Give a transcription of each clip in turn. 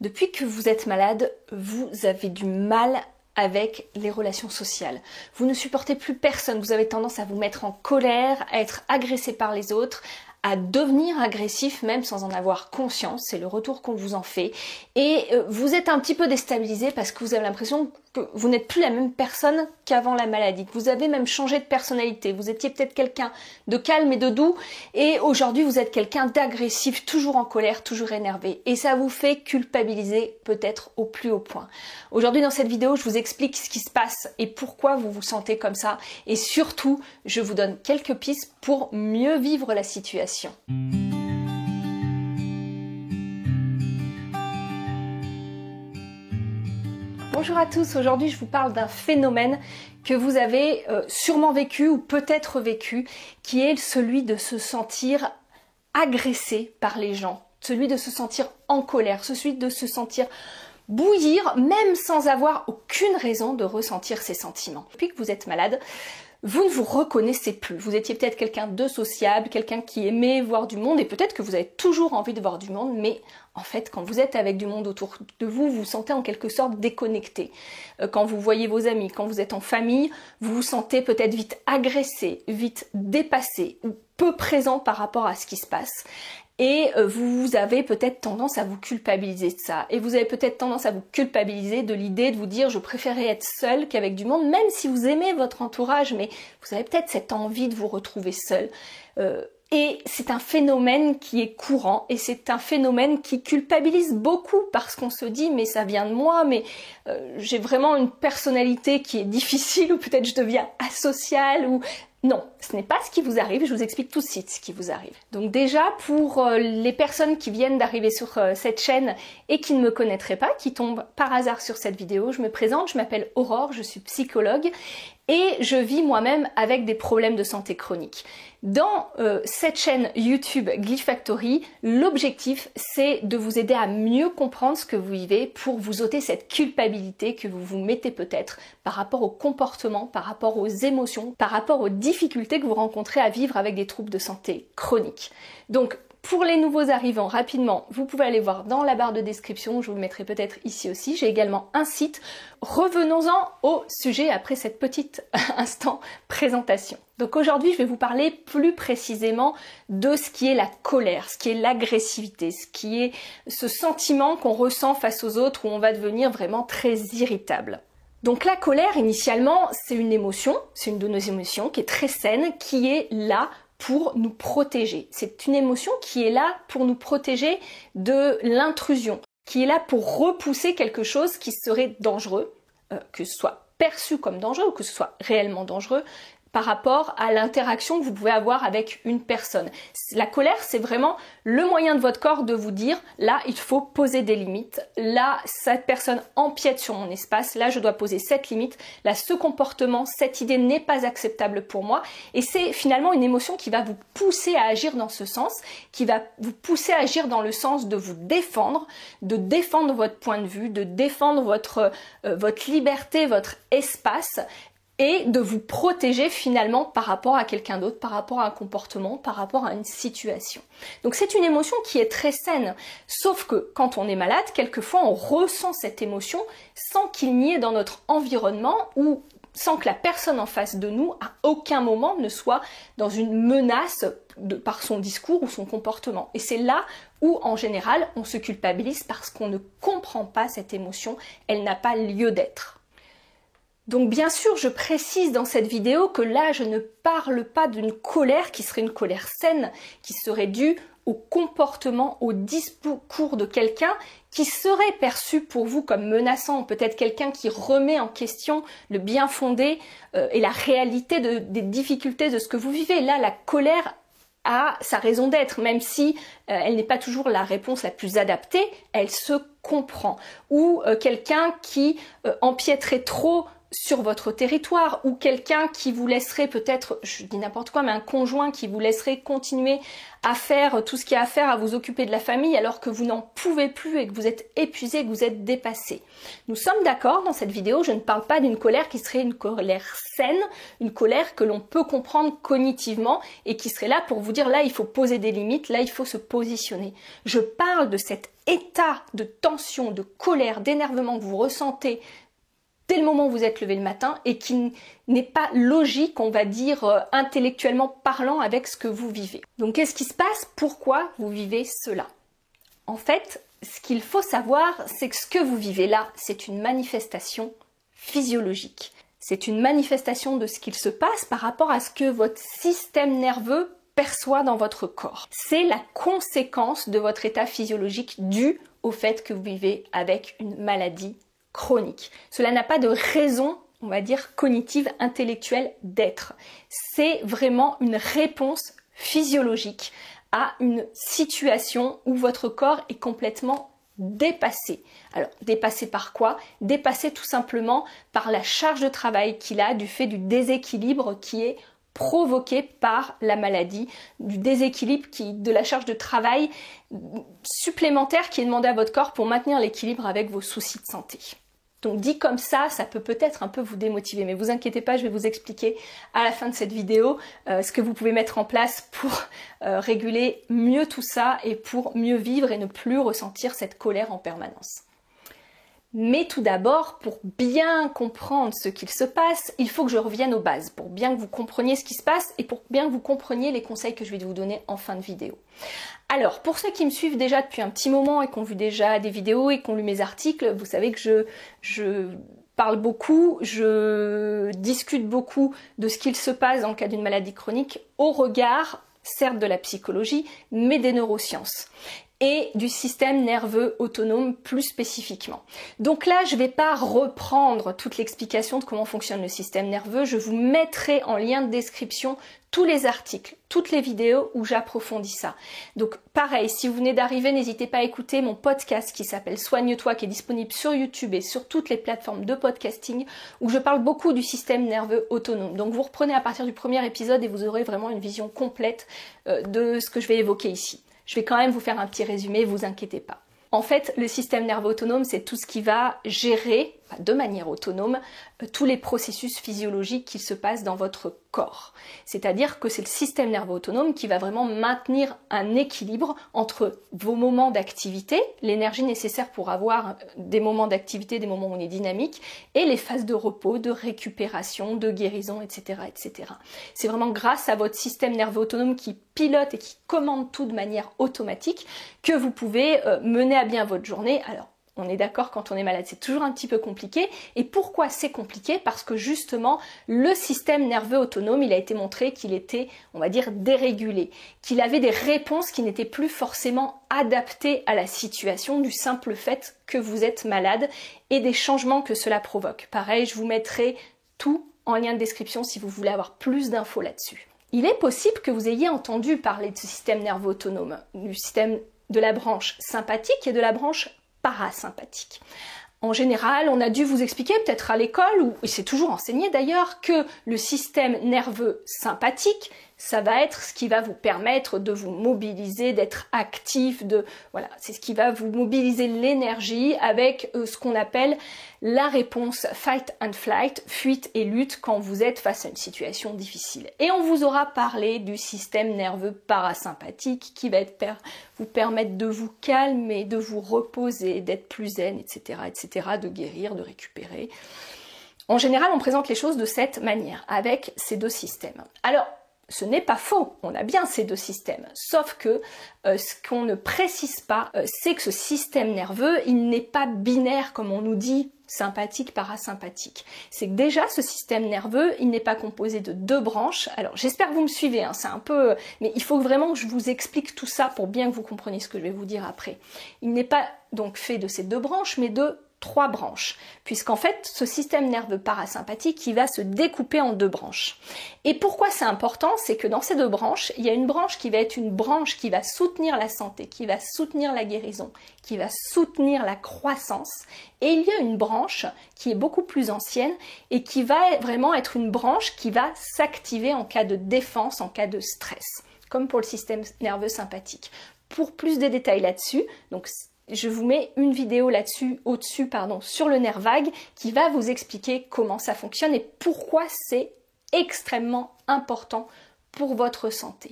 Depuis que vous êtes malade, vous avez du mal avec les relations sociales. Vous ne supportez plus personne, vous avez tendance à vous mettre en colère, à être agressé par les autres, à devenir agressif même sans en avoir conscience, c'est le retour qu'on vous en fait. Et vous êtes un petit peu déstabilisé parce que vous avez l'impression que vous n'êtes plus la même personne qu'avant la maladie, que vous avez même changé de personnalité. Vous étiez peut-être quelqu'un de calme et de doux et aujourd'hui vous êtes quelqu'un d'agressif, toujours en colère, toujours énervé. Et ça vous fait culpabiliser peut-être au plus haut point. Aujourd'hui dans cette vidéo, je vous explique ce qui se passe et pourquoi vous vous sentez comme ça. Et surtout, je vous donne quelques pistes pour mieux vivre la situation. Bonjour à tous, aujourd'hui je vous parle d'un phénomène que vous avez sûrement vécu ou peut-être vécu, qui est celui de se sentir agressé par les gens, celui de se sentir en colère, celui de se sentir bouillir même sans avoir aucune raison de ressentir ces sentiments. Depuis que vous êtes malade, vous ne vous reconnaissez plus. Vous étiez peut-être quelqu'un de sociable, quelqu'un qui aimait voir du monde et peut-être que vous avez toujours envie de voir du monde, mais en fait, quand vous êtes avec du monde autour de vous, vous vous sentez en quelque sorte déconnecté. Quand vous voyez vos amis, quand vous êtes en famille, vous vous sentez peut-être vite agressé, vite dépassé ou peu présent par rapport à ce qui se passe. Et vous avez peut-être tendance à vous culpabiliser de ça. Et vous avez peut-être tendance à vous culpabiliser de l'idée de vous dire je préférais être seul qu'avec du monde, même si vous aimez votre entourage, mais vous avez peut-être cette envie de vous retrouver seul. Et c'est un phénomène qui est courant et c'est un phénomène qui culpabilise beaucoup parce qu'on se dit mais ça vient de moi, mais j'ai vraiment une personnalité qui est difficile ou peut-être je deviens asociale ou... Non, ce n'est pas ce qui vous arrive, je vous explique tout de suite ce qui vous arrive. Donc déjà, pour les personnes qui viennent d'arriver sur cette chaîne et qui ne me connaîtraient pas, qui tombent par hasard sur cette vidéo, je me présente, je m'appelle Aurore, je suis psychologue et je vis moi-même avec des problèmes de santé chronique. Dans cette chaîne YouTube Glyph Factory, l'objectif c'est de vous aider à mieux comprendre ce que vous vivez pour vous ôter cette culpabilité que vous vous mettez peut-être par rapport au comportement, par rapport aux émotions, par rapport aux difficultés que vous rencontrez à vivre avec des troubles de santé chroniques. Donc pour les nouveaux arrivants, rapidement, vous pouvez aller voir dans la barre de description, je vous le mettrai peut-être ici aussi. J'ai également un site. Revenons-en au sujet après cette petite instant présentation. Donc aujourd'hui, je vais vous parler plus précisément de ce qui est la colère, ce qui est l'agressivité, ce qui est ce sentiment qu'on ressent face aux autres où on va devenir vraiment très irritable. Donc la colère, initialement, c'est une émotion, c'est une de nos émotions qui est très saine, qui est là pour nous protéger. C'est une émotion qui est là pour nous protéger de l'intrusion, qui est là pour repousser quelque chose qui serait dangereux, que ce soit perçu comme dangereux ou que ce soit réellement dangereux, par rapport à l'interaction que vous pouvez avoir avec une personne. La colère, c'est vraiment le moyen de votre corps de vous dire, là, il faut poser des limites, là, cette personne empiète sur mon espace, là, je dois poser cette limite, là, ce comportement, cette idée n'est pas acceptable pour moi, et c'est finalement une émotion qui va vous pousser à agir dans ce sens, qui va vous pousser à agir dans le sens de vous défendre, de défendre votre point de vue, de défendre votre liberté, votre espace, et de vous protéger finalement par rapport à quelqu'un d'autre, par rapport à un comportement, par rapport à une situation. Donc c'est une émotion qui est très saine, sauf que quand on est malade, quelquefois on ressent cette émotion sans qu'il n'y ait dans notre environnement ou sans que la personne en face de nous à aucun moment ne soit dans une menace par son discours ou son comportement. Et c'est là où en général on se culpabilise parce qu'on ne comprend pas cette émotion, elle n'a pas lieu d'être. Donc bien sûr, je précise dans cette vidéo que là, je ne parle pas d'une colère qui serait une colère saine, qui serait due au comportement, au discours de quelqu'un qui serait perçu pour vous comme menaçant, peut-être quelqu'un qui remet en question le bien fondé et la réalité des difficultés de ce que vous vivez. Là, la colère a sa raison d'être, même si elle n'est pas toujours la réponse la plus adaptée, elle se comprend. Ou quelqu'un qui empiéterait trop sur votre territoire, ou quelqu'un qui vous laisserait peut-être, je dis n'importe quoi, mais un conjoint qui vous laisserait continuer à faire tout ce qu'il y a à faire, à vous occuper de la famille alors que vous n'en pouvez plus et que vous êtes épuisé, que vous êtes dépassé. Nous sommes d'accord dans cette vidéo, je ne parle pas d'une colère qui serait une colère saine, une colère que l'on peut comprendre cognitivement et qui serait là pour vous dire là il faut poser des limites, là il faut se positionner. Je parle de cet état de tension, de colère, d'énervement que vous ressentez dès le moment où vous êtes levé le matin et qui n'est pas logique, on va dire, intellectuellement parlant avec ce que vous vivez. Donc qu'est-ce qui se passe? Pourquoi vous vivez cela? En fait, ce qu'il faut savoir, c'est que ce que vous vivez là, c'est une manifestation physiologique. C'est une manifestation de ce qu'il se passe par rapport à ce que votre système nerveux perçoit dans votre corps. C'est la conséquence de votre état physiologique dû au fait que vous vivez avec une maladie chronique. Cela n'a pas de raison, on va dire, cognitive, intellectuelle d'être. C'est vraiment une réponse physiologique à une situation où votre corps est complètement dépassé. Alors, dépassé par quoi? Dépassé tout simplement par la charge de travail qu'il a du fait du déséquilibre qui est provoqué par la maladie, du déséquilibre de la charge de travail supplémentaire qui est demandée à votre corps pour maintenir l'équilibre avec vos soucis de santé. Donc dit comme ça peut peut-être un peu vous démotiver, mais vous inquiétez pas, je vais vous expliquer à la fin de cette vidéo ce que vous pouvez mettre en place pour réguler mieux tout ça et pour mieux vivre et ne plus ressentir cette colère en permanence. Mais tout d'abord, pour bien comprendre ce qu'il se passe, il faut que je revienne aux bases, pour bien que vous compreniez ce qui se passe et pour bien que vous compreniez les conseils que je vais vous donner en fin de vidéo. Alors, pour ceux qui me suivent déjà depuis un petit moment et qui ont vu déjà des vidéos et qui ont lu mes articles, vous savez que je parle beaucoup, je discute beaucoup de ce qu'il se passe dans le cas d'une maladie chronique au regard, certes de la psychologie, mais des neurosciences et du système nerveux autonome plus spécifiquement. Donc là, je ne vais pas reprendre toute l'explication de comment fonctionne le système nerveux, je vous mettrai en lien de description tous les articles, toutes les vidéos où j'approfondis ça. Donc pareil, si vous venez d'arriver, n'hésitez pas à écouter mon podcast qui s'appelle Soigne-toi, qui est disponible sur YouTube et sur toutes les plateformes de podcasting, où je parle beaucoup du système nerveux autonome. Donc vous reprenez à partir du premier épisode et vous aurez vraiment une vision complète de ce que je vais évoquer ici. Je vais quand même vous faire un petit résumé, vous inquiétez pas. En fait, le système nerveux autonome, c'est tout ce qui va gérer, de manière autonome, tous les processus physiologiques qui se passent dans votre corps. C'est-à-dire que c'est le système nerveux autonome qui va vraiment maintenir un équilibre entre vos moments d'activité, l'énergie nécessaire pour avoir des moments d'activité, des moments où on est dynamique, et les phases de repos, de récupération, de guérison, etc., etc. C'est vraiment grâce à votre système nerveux autonome qui pilote et qui commande tout de manière automatique que vous pouvez mener à bien votre journée. Alors, on est d'accord, quand on est malade, c'est toujours un petit peu compliqué. Et pourquoi c'est compliqué? Parce que justement, le système nerveux autonome, il a été montré qu'il était, on va dire, dérégulé, qu'il avait des réponses qui n'étaient plus forcément adaptées à la situation du simple fait que vous êtes malade et des changements que cela provoque. Pareil, je vous mettrai tout en lien de description si vous voulez avoir plus d'infos là-dessus. Il est possible que vous ayez entendu parler de ce système nerveux autonome, du système de la branche sympathique et de la branche parasympathique. En général, on a dû vous expliquer, peut-être à l'école, ou c'est toujours enseigné d'ailleurs, que le système nerveux sympathique, ça va être ce qui va vous permettre de vous mobiliser, d'être actif, voilà, c'est ce qui va vous mobiliser l'énergie avec ce qu'on appelle la réponse fight and flight, fuite et lutte quand vous êtes face à une situation difficile. Et on vous aura parlé du système nerveux parasympathique qui va vous permettre de vous calmer, de vous reposer, d'être plus zen, etc., etc., de guérir, de récupérer. En général, on présente les choses de cette manière, avec ces deux systèmes. Alors, ce n'est pas faux, on a bien ces deux systèmes, sauf que ce qu'on ne précise pas, c'est que ce système nerveux, il n'est pas binaire comme on nous dit, sympathique, parasympathique. C'est que déjà ce système nerveux, il n'est pas composé de deux branches. Alors j'espère que vous me suivez, hein, c'est un peu... mais il faut vraiment que je vous explique tout ça pour bien que vous compreniez ce que je vais vous dire après. Il n'est pas donc fait de ces deux branches, mais de 3 branches, puisqu'en fait, ce système nerveux parasympathique, il va se découper en 2 branches. Et pourquoi c'est important? C'est que dans ces 2 branches, il y a une branche qui va être une branche qui va soutenir la santé, qui va soutenir la guérison, qui va soutenir la croissance, et il y a une branche qui est beaucoup plus ancienne et qui va vraiment être une branche qui va s'activer en cas de défense, en cas de stress, comme pour le système nerveux sympathique. Pour plus de détails là-dessus, donc je vous mets une vidéo là-dessus, sur le nerf vague, qui va vous expliquer comment ça fonctionne et pourquoi c'est extrêmement important pour votre santé.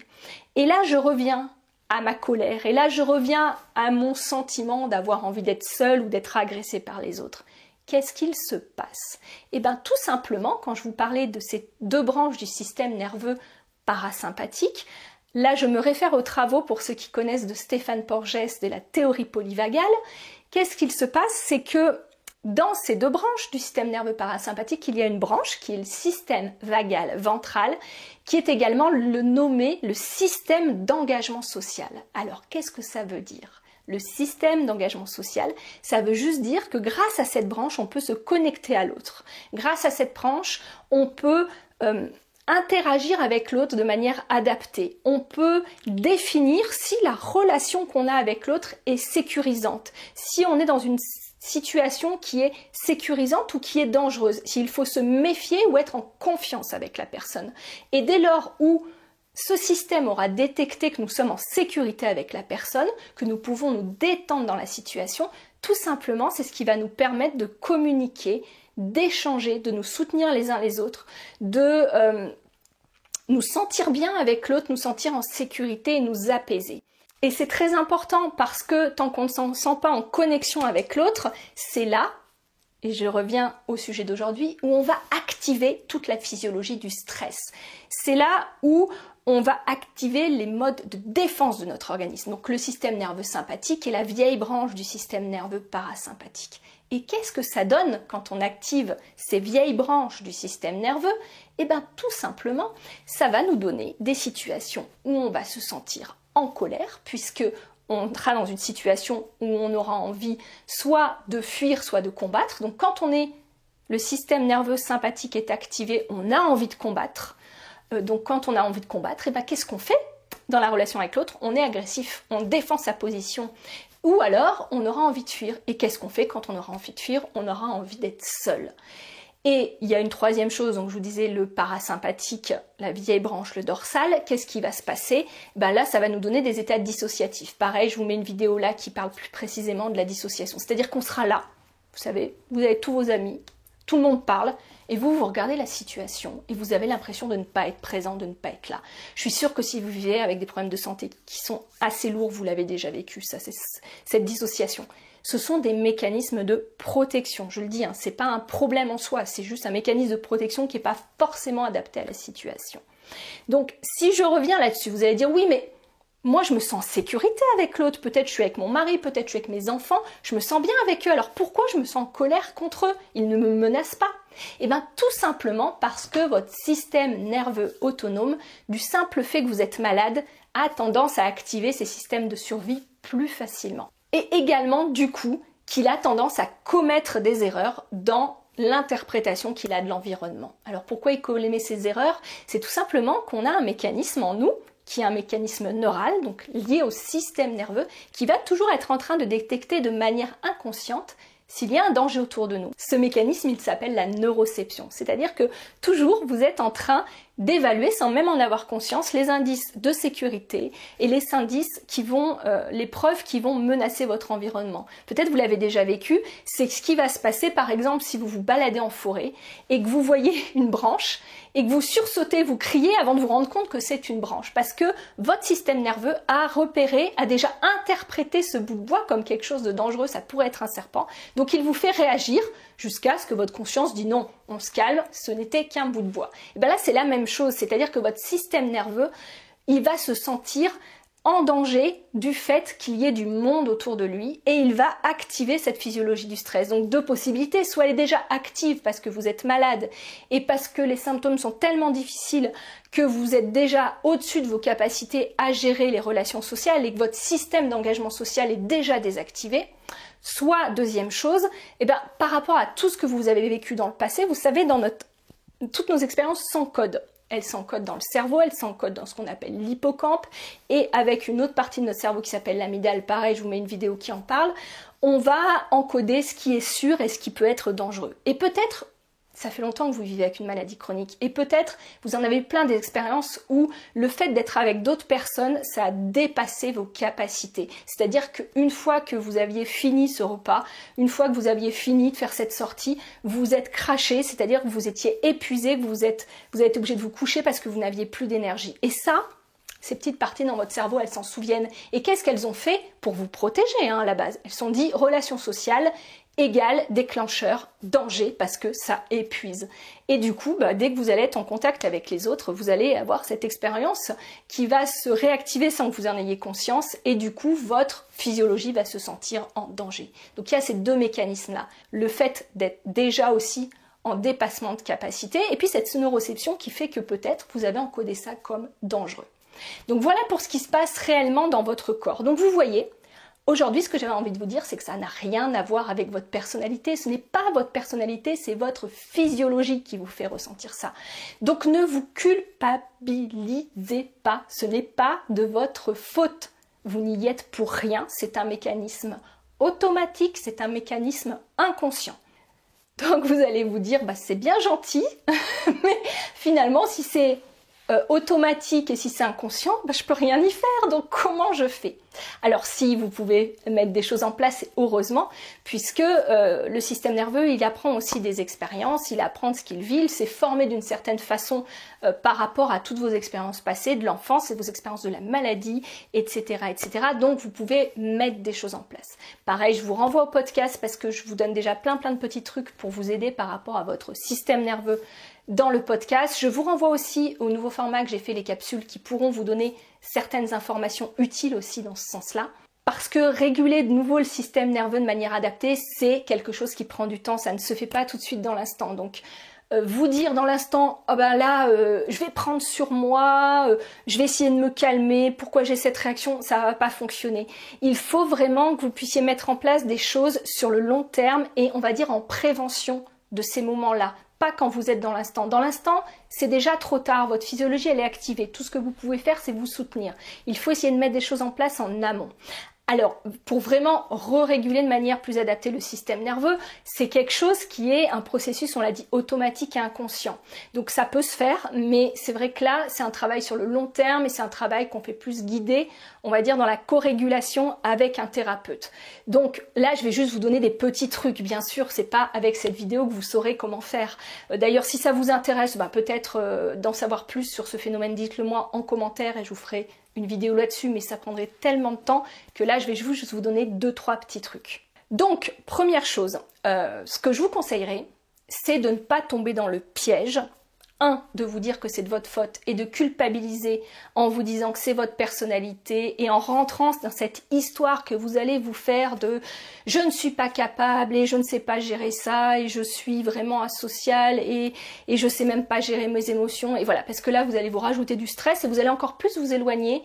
Et là, je reviens à ma colère, et là, je reviens à mon sentiment d'avoir envie d'être seule ou d'être agressée par les autres. Qu'est-ce qu'il se passe? Eh bien, tout simplement, quand je vous parlais de ces 2 branches du système nerveux parasympathique, là, je me réfère aux travaux, pour ceux qui connaissent, de Stéphane Porges de la théorie polyvagale. Qu'est-ce qu'il se passe? C'est que dans ces 2 branches du système nerveux parasympathique, il y a une branche qui est le système vagal ventral, qui est également nommé le système d'engagement social. Alors, qu'est-ce que ça veut dire? Le système d'engagement social, ça veut juste dire que grâce à cette branche, on peut se connecter à l'autre. Grâce à cette branche, on peut interagir avec l'autre de manière adaptée. On peut définir si la relation qu'on a avec l'autre est sécurisante, si on est dans une situation qui est sécurisante ou qui est dangereuse, s'il faut se méfier ou être en confiance avec la personne. Et dès lors où ce système aura détecté que nous sommes en sécurité avec la personne, que nous pouvons nous détendre dans la situation, tout simplement, c'est ce qui va nous permettre de communiquer, d'échanger, de nous soutenir les uns les autres, de nous sentir bien avec l'autre, nous sentir en sécurité et nous apaiser. Et c'est très important parce que tant qu'on ne se sent pas en connexion avec l'autre, c'est là, et je reviens au sujet d'aujourd'hui, où on va activer toute la physiologie du stress. C'est là où on va activer les modes de défense de notre organisme. Donc le système nerveux sympathique est la vieille branche du système nerveux parasympathique. Et qu'est-ce que ça donne quand on active ces vieilles branches du système nerveux? Eh bien tout simplement, ça va nous donner des situations où on va se sentir en colère, puisque on sera dans une situation où on aura envie soit de fuir, soit de combattre. Donc quand le système nerveux sympathique est activé, on a envie de combattre. Donc quand on a envie de combattre, eh ben, qu'est-ce qu'on fait dans la relation avec l'autre? On est agressif, on défend sa position. Ou alors, on aura envie de fuir. Et qu'est-ce qu'on fait quand on aura envie de fuir? On aura envie d'être seul. Et il y a une troisième chose, donc je vous disais le parasympathique, la vieille branche, le dorsal. Qu'est-ce qui va se passer? Ben là, ça va nous donner des états dissociatifs. Pareil, je vous mets une vidéo là qui parle plus précisément de la dissociation. C'est-à-dire qu'on sera là, vous savez, vous avez tous vos amis, tout le monde parle, et vous regardez la situation, et vous avez l'impression de ne pas être présent, de ne pas être là. Je suis sûre que si vous vivez avec des problèmes de santé qui sont assez lourds, vous l'avez déjà vécu, ça, c'est cette dissociation. Ce sont des mécanismes de protection, je le dis, hein, c'est pas un problème en soi, c'est juste un mécanisme de protection qui n'est pas forcément adapté à la situation. Donc, si je reviens là-dessus, vous allez dire, oui, mais moi, je me sens en sécurité avec l'autre. Peut-être je suis avec mon mari, peut-être je suis avec mes enfants. Je me sens bien avec eux. Alors pourquoi je me sens en colère contre eux? Ils ne me menacent pas. Eh bien, tout simplement parce que votre système nerveux autonome, du simple fait que vous êtes malade, a tendance à activer ces systèmes de survie plus facilement. Et également, du coup, qu'il a tendance à commettre des erreurs dans l'interprétation qu'il a de l'environnement. Alors pourquoi il commet ces erreurs? C'est tout simplement qu'on a un mécanisme en nous, qui est un mécanisme neural, donc lié au système nerveux, qui va toujours être en train de détecter de manière inconsciente s'il y a un danger autour de nous. Ce mécanisme, il s'appelle la neuroception, c'est-à-dire que toujours vous êtes en train d'évaluer, sans même en avoir conscience, les indices de sécurité et les indices qui vont, les preuves qui vont menacer votre environnement. Peut-être vous l'avez déjà vécu, c'est ce qui va se passer par exemple si vous vous baladez en forêt et que vous voyez une branche et que vous sursautez, vous criez avant de vous rendre compte que c'est une branche, parce que votre système nerveux a repéré, a déjà interprété ce bout de bois comme quelque chose de dangereux, ça pourrait être un serpent, donc il vous fait réagir jusqu'à ce que votre conscience dit non, on se calme, ce n'était qu'un bout de bois. Et bien là, c'est la même chose, c'est-à-dire que votre système nerveux, il va se sentir en danger du fait qu'il y ait du monde autour de lui et il va activer cette physiologie du stress. Donc deux possibilités, soit elle est déjà active parce que vous êtes malade et parce que les symptômes sont tellement difficiles que vous êtes déjà au-dessus de vos capacités à gérer les relations sociales et que votre système d'engagement social est déjà désactivé, Soit, deuxième chose, par rapport à tout ce que vous avez vécu dans le passé, vous savez, toutes nos expériences s'encodent. Elles s'encodent dans le cerveau, elles s'encodent dans ce qu'on appelle l'hippocampe, et avec une autre partie de notre cerveau qui s'appelle l'amygdale, pareil, je vous mets une vidéo qui en parle, on va encoder ce qui est sûr et ce qui peut être dangereux. Et peut-être, ça fait longtemps que vous vivez avec une maladie chronique, et peut-être vous en avez plein d'expériences où le fait d'être avec d'autres personnes, ça a dépassé vos capacités. C'est-à-dire qu'une fois que vous aviez fini ce repas, une fois que vous aviez fini de faire cette sortie, vous êtes craché, c'est-à-dire que vous étiez épuisé, que vous avez été obligé de vous coucher parce que vous n'aviez plus d'énergie. Et ça, ces petites parties dans votre cerveau, elles s'en souviennent. Et qu'est-ce qu'elles ont fait pour vous protéger à la base? Elles se sont dit relation sociale égale déclencheur, danger, parce que ça épuise. Et du coup, dès que vous allez être en contact avec les autres, vous allez avoir cette expérience qui va se réactiver sans que vous en ayez conscience, et du coup, votre physiologie va se sentir en danger. Donc il y a ces deux mécanismes-là. Le fait d'être déjà aussi en dépassement de capacité, et puis cette neuroception qui fait que peut-être vous avez encodé ça comme dangereux. Donc voilà pour ce qui se passe réellement dans votre corps. Donc vous voyez, aujourd'hui, ce que j'avais envie de vous dire, c'est que ça n'a rien à voir avec votre personnalité. Ce n'est pas votre personnalité, c'est votre physiologie qui vous fait ressentir ça. Donc ne vous culpabilisez pas. Ce n'est pas de votre faute. Vous n'y êtes pour rien. C'est un mécanisme automatique, c'est un mécanisme inconscient. Donc vous allez vous dire, c'est bien gentil, mais finalement, si c'est automatique et si c'est inconscient, je peux rien y faire, donc comment je fais? Alors si vous pouvez mettre des choses en place, heureusement, puisque le système nerveux, il apprend aussi des expériences, il apprend ce qu'il vit, il s'est formé d'une certaine façon par rapport à toutes vos expériences passées, de l'enfance et vos expériences de la maladie, etc., etc. Donc vous pouvez mettre des choses en place. Pareil, je vous renvoie au podcast parce que je vous donne déjà plein de petits trucs pour vous aider par rapport à votre système nerveux dans le podcast. Je vous renvoie aussi au nouveau format que j'ai fait, les capsules, qui pourront vous donner certaines informations utiles aussi dans ce sens-là. Parce que réguler de nouveau le système nerveux de manière adaptée, c'est quelque chose qui prend du temps, ça ne se fait pas tout de suite dans l'instant. Donc vous dire dans l'instant, je vais prendre sur moi, je vais essayer de me calmer, pourquoi j'ai cette réaction, ça va pas fonctionner. Il faut vraiment que vous puissiez mettre en place des choses sur le long terme et on va dire en prévention de ces moments-là. Pas quand vous êtes dans l'instant. Dans l'instant, c'est déjà trop tard. Votre physiologie, elle est activée. Tout ce que vous pouvez faire, c'est vous soutenir. Il faut essayer de mettre des choses en place en amont. Alors, pour vraiment réguler de manière plus adaptée le système nerveux, c'est quelque chose qui est un processus, on l'a dit, automatique et inconscient. Donc ça peut se faire, mais c'est vrai que là, c'est un travail sur le long terme et c'est un travail qu'on fait plus guider, on va dire, dans la co-régulation avec un thérapeute. Donc là, je vais juste vous donner des petits trucs. Bien sûr, c'est pas avec cette vidéo que vous saurez comment faire. D'ailleurs, si ça vous intéresse, peut-être d'en savoir plus sur ce phénomène, dites-le moi en commentaire et je vous ferai une vidéo là-dessus, mais ça prendrait tellement de temps que là, je vais juste vous donner 2-3 petits trucs. Donc, première chose, ce que je vous conseillerais, c'est de ne pas tomber dans le piège. De vous dire que c'est de votre faute et de culpabiliser en vous disant que c'est votre personnalité et en rentrant dans cette histoire que vous allez vous faire de « je ne suis pas capable et je ne sais pas gérer ça et je suis vraiment asocial et je sais même pas gérer mes émotions » et voilà, parce que là vous allez vous rajouter du stress et vous allez encore plus vous éloigner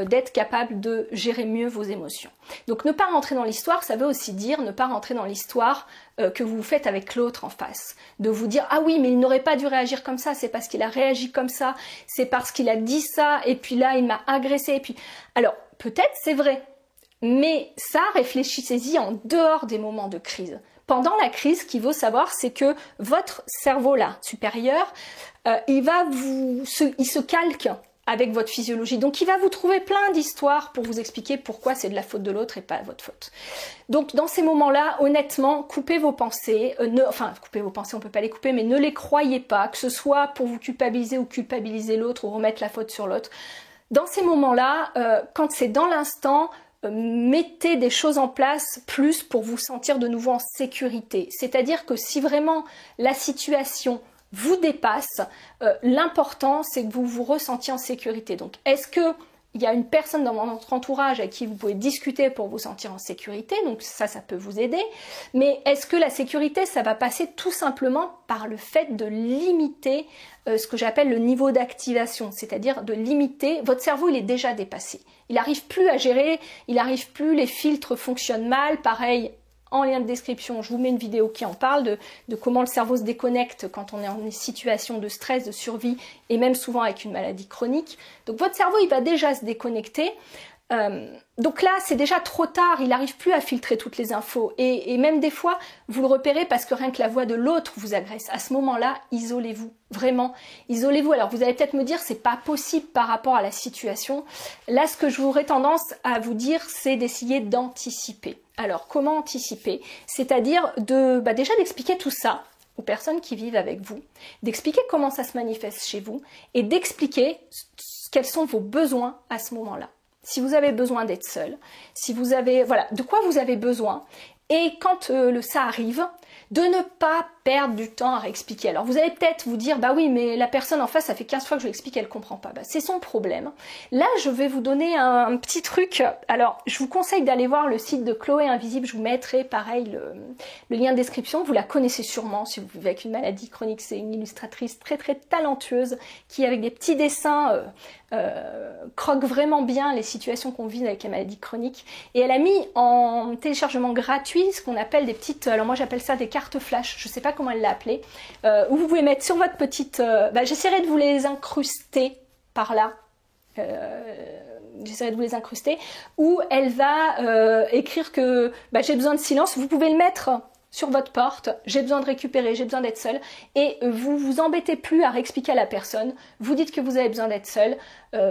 d'être capable de gérer mieux vos émotions. Donc ne pas rentrer dans l'histoire, ça veut aussi dire ne pas rentrer dans l'histoire que vous faites avec l'autre en face. De vous dire « ah oui, mais il n'aurait pas dû réagir comme ça, c'est parce qu'il a réagi comme ça, c'est parce qu'il a dit ça, et puis là, il m'a agressé, et puis... » Alors, peut-être c'est vrai, mais ça, réfléchissez-y en dehors des moments de crise. Pendant la crise, ce qu'il faut savoir, c'est que votre cerveau là, supérieur, il se calque avec votre physiologie. Donc il va vous trouver plein d'histoires pour vous expliquer pourquoi c'est de la faute de l'autre et pas votre faute. Donc dans ces moments-là, honnêtement, coupez vos pensées, coupez vos pensées, on peut pas les couper, mais ne les croyez pas, que ce soit pour vous culpabiliser ou culpabiliser l'autre ou remettre la faute sur l'autre. Dans ces moments-là, quand c'est dans l'instant, mettez des choses en place plus pour vous sentir de nouveau en sécurité. C'est-à-dire que si vraiment la situation vous dépasse, l'important c'est que vous vous ressentiez en sécurité. Donc est-ce que il y a une personne dans votre entourage avec qui vous pouvez discuter pour vous sentir en sécurité, donc ça peut vous aider, mais est-ce que la sécurité ça va passer tout simplement par le fait de limiter ce que j'appelle le niveau d'activation, c'est-à-dire de limiter, votre cerveau il est déjà dépassé, il n'arrive plus à gérer, il n'arrive plus, les filtres fonctionnent mal, pareil en lien de description, je vous mets une vidéo qui en parle de comment le cerveau se déconnecte quand on est en situation de stress, de survie et même souvent avec une maladie chronique. Donc votre cerveau, il va déjà se déconnecter. Donc là, c'est déjà trop tard, il n'arrive plus à filtrer toutes les infos. Et même des fois, vous le repérez parce que rien que la voix de l'autre vous agresse. À ce moment-là, isolez-vous. Vraiment, isolez-vous. Alors vous allez peut-être me dire, c'est pas possible par rapport à la situation. Là, ce que j'aurais tendance à vous dire, c'est d'essayer d'anticiper. Alors, comment anticiper? C'est-à-dire déjà d'expliquer tout ça aux personnes qui vivent avec vous, d'expliquer comment ça se manifeste chez vous et d'expliquer quels sont vos besoins à ce moment-là. Si vous avez besoin d'être seul, si vous avez, voilà, de quoi vous avez besoin. Et quand ça arrive, de ne pas perdre du temps à réexpliquer. Alors vous allez peut-être vous dire, bah oui, mais la personne en face, ça fait 15 fois que je lui explique, elle ne comprend pas. Bah, c'est son problème. Là, je vais vous donner un petit truc. Alors, je vous conseille d'aller voir le site de Chloé Invisible. Je vous mettrai, pareil, le lien de description. Vous la connaissez sûrement si vous vivez avec une maladie chronique. C'est une illustratrice très, très talentueuse qui, avec des petits dessins, croque vraiment bien les situations qu'on vit avec la maladie chronique. Et elle a mis en téléchargement gratuit ce qu'on appelle des petites, alors moi j'appelle ça des cartes flash, je sais pas comment elle l'a appelé, où vous pouvez mettre sur votre petite, j'essaierai de vous les incruster par là, j'essaierai de vous les incruster, où elle va écrire que j'ai besoin de silence, vous pouvez le mettre sur votre porte, j'ai besoin de récupérer, j'ai besoin d'être seule, et vous vous embêtez plus à réexpliquer à la personne, vous dites que vous avez besoin d'être seule,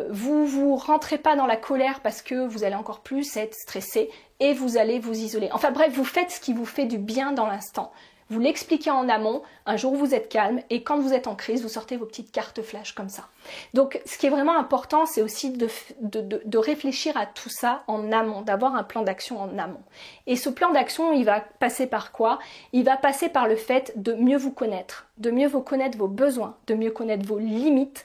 vous rentrez pas dans la colère parce que vous allez encore plus être stressé, et vous allez vous isoler. Enfin bref, vous faites ce qui vous fait du bien dans l'instant. Vous l'expliquez en amont, un jour vous êtes calme, et quand vous êtes en crise, vous sortez vos petites cartes flash comme ça. Donc ce qui est vraiment important, c'est aussi de réfléchir à tout ça en amont, d'avoir un plan d'action en amont. Et ce plan d'action, il va passer par quoi? Il va passer par le fait de mieux vous connaître vos besoins, de mieux connaître vos limites,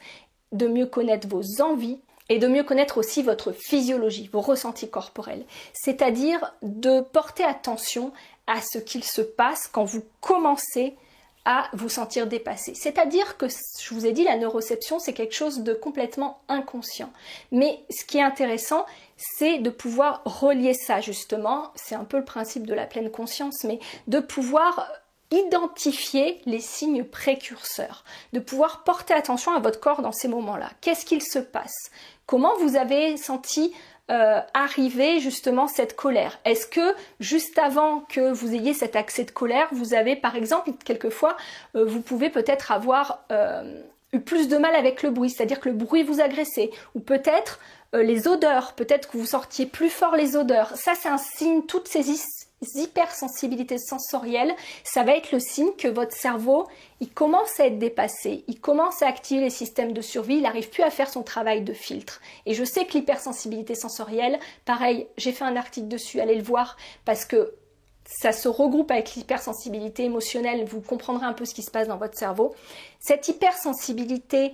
de mieux connaître vos envies, et de mieux connaître aussi votre physiologie, vos ressentis corporels. C'est-à-dire de porter attention à ce qu'il se passe quand vous commencez à vous sentir dépassé. C'est-à-dire que, je vous ai dit, la neuroception, c'est quelque chose de complètement inconscient. Mais ce qui est intéressant, c'est de pouvoir relier ça, justement, c'est un peu le principe de la pleine conscience, mais de pouvoir identifier les signes précurseurs, de pouvoir porter attention à votre corps dans ces moments-là. Qu'est-ce qu'il se passe? Comment vous avez senti arriver justement cette colère? Est-ce que juste avant que vous ayez cet accès de colère, vous avez par exemple, quelquefois, vous pouvez peut-être avoir eu plus de mal avec le bruit, c'est-à-dire que le bruit vous agressait, ou peut-être les odeurs, peut-être que vous sortiez plus fort les odeurs. Ça, c'est un signe, toutes ces hypersensibilités sensorielles, ça va être le signe que votre cerveau, il commence à être dépassé, il commence à activer les systèmes de survie, il n'arrive plus à faire son travail de filtre. Et je sais que l'hypersensibilité sensorielle, pareil, j'ai fait un article dessus, allez le voir, parce que ça se regroupe avec l'hypersensibilité émotionnelle, vous comprendrez un peu ce qui se passe dans votre cerveau. Cette hypersensibilité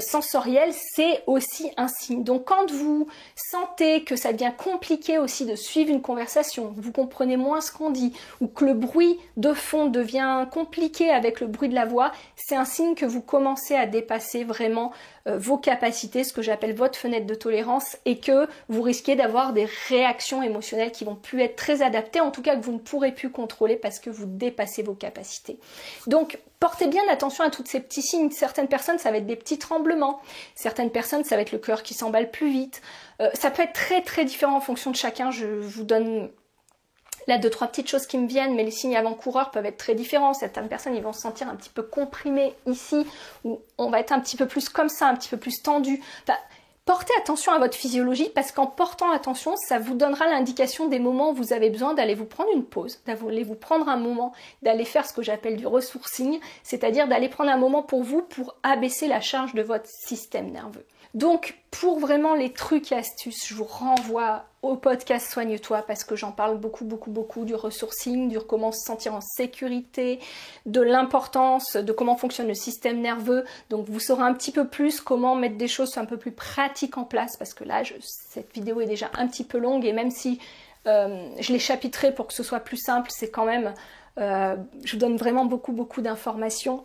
sensorielle, c'est aussi un signe. Donc quand vous sentez que ça devient compliqué aussi de suivre une conversation, vous comprenez moins ce qu'on dit, ou que le bruit de fond devient compliqué avec le bruit de la voix, c'est un signe que vous commencez à dépasser vraiment vos capacités, ce que j'appelle votre fenêtre de tolérance, et que vous risquez d'avoir des réactions émotionnelles qui vont plus être très adaptées, en tout cas que vous ne pourrez plus contrôler parce que vous dépassez vos capacités. Donc portez bien attention à tous ces petits signes. Certaines personnes, ça va être des petits tremblements. Certaines personnes, ça va être le cœur qui s'emballe plus vite. Ça peut être très très différent en fonction de chacun. Je vous donne là 2-3 petites choses qui me viennent, mais les signes avant-coureurs peuvent être très différents. Certaines personnes, ils vont se sentir un petit peu comprimés ici, ou on va être un petit peu plus comme ça, un petit peu plus tendu. Enfin, portez attention à votre physiologie, parce qu'en portant attention, ça vous donnera l'indication des moments où vous avez besoin d'aller vous prendre une pause, d'aller vous prendre un moment, d'aller faire ce que j'appelle du resourcing, c'est-à-dire d'aller prendre un moment pour vous pour abaisser la charge de votre système nerveux. Donc, pour vraiment les trucs et astuces, je vous renvoie au podcast Soigne-toi, parce que j'en parle beaucoup du resourcing, du comment se sentir en sécurité, de l'importance de comment fonctionne le système nerveux. Donc vous saurez un petit peu plus comment mettre des choses un peu plus pratiques en place, parce que là, cette vidéo est déjà un petit peu longue, et même si je l'ai chapitrée pour que ce soit plus simple, c'est quand même, je vous donne vraiment beaucoup d'informations.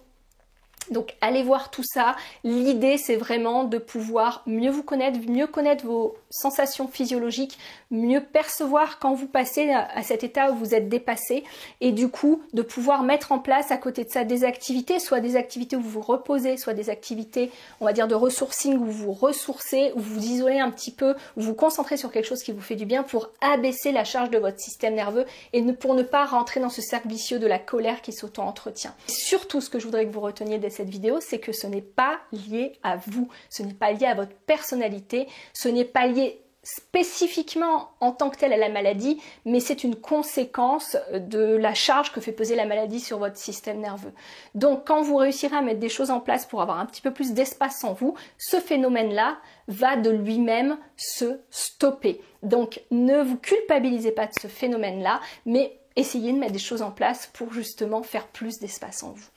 Donc allez voir tout ça. L'idée c'est vraiment de pouvoir mieux vous connaître, mieux connaître vos sensations physiologiques, mieux percevoir quand vous passez à cet état où vous êtes dépassé et du coup de pouvoir mettre en place à côté de ça des activités, soit des activités où vous vous reposez, soit des activités on va dire de ressourcing où vous vous ressourcez, où vous vous isolez un petit peu, où vous vous concentrez sur quelque chose qui vous fait du bien pour abaisser la charge de votre système nerveux et pour ne pas rentrer dans ce cercle vicieux de la colère qui s'auto-entretient. Surtout ce que je voudrais que vous reteniez de cette vidéo, c'est que ce n'est pas lié à vous, ce n'est pas lié à votre personnalité, ce n'est pas lié spécifiquement en tant que tel à la maladie, mais c'est une conséquence de la charge que fait peser la maladie sur votre système nerveux. Donc quand vous réussirez à mettre des choses en place pour avoir un petit peu plus d'espace en vous, ce phénomène-là va de lui-même se stopper. Donc ne vous culpabilisez pas de ce phénomène-là, mais essayez de mettre des choses en place pour justement faire plus d'espace en vous.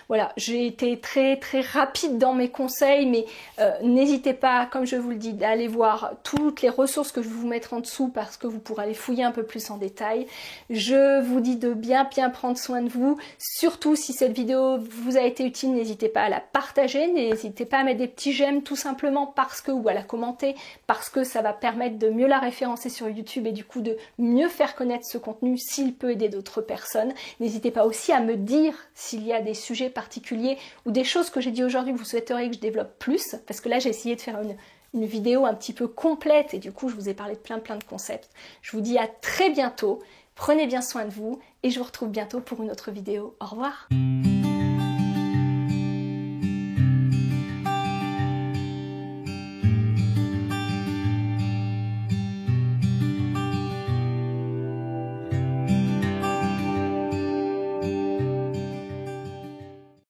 Voilà, j'ai été très rapide dans mes conseils, mais n'hésitez pas, comme je vous le dis, d'aller voir toutes les ressources que je vais vous mettre en dessous parce que vous pourrez aller fouiller un peu plus en détail. Je vous dis de bien prendre soin de vous. Surtout si cette vidéo vous a été utile, n'hésitez pas à la partager, n'hésitez pas à mettre des petits j'aime tout simplement parce que, ou à la commenter, parce que ça va permettre de mieux la référencer sur YouTube et du coup de mieux faire connaître ce contenu s'il peut aider d'autres personnes. N'hésitez pas aussi à me dire s'il y a des sujets particuliers ou des choses que j'ai dit aujourd'hui que vous souhaiteriez que je développe plus, parce que là j'ai essayé de faire une vidéo un petit peu complète et du coup je vous ai parlé de plein de concepts. Je vous dis à très bientôt, prenez bien soin de vous et je vous retrouve bientôt pour une autre vidéo. Au revoir.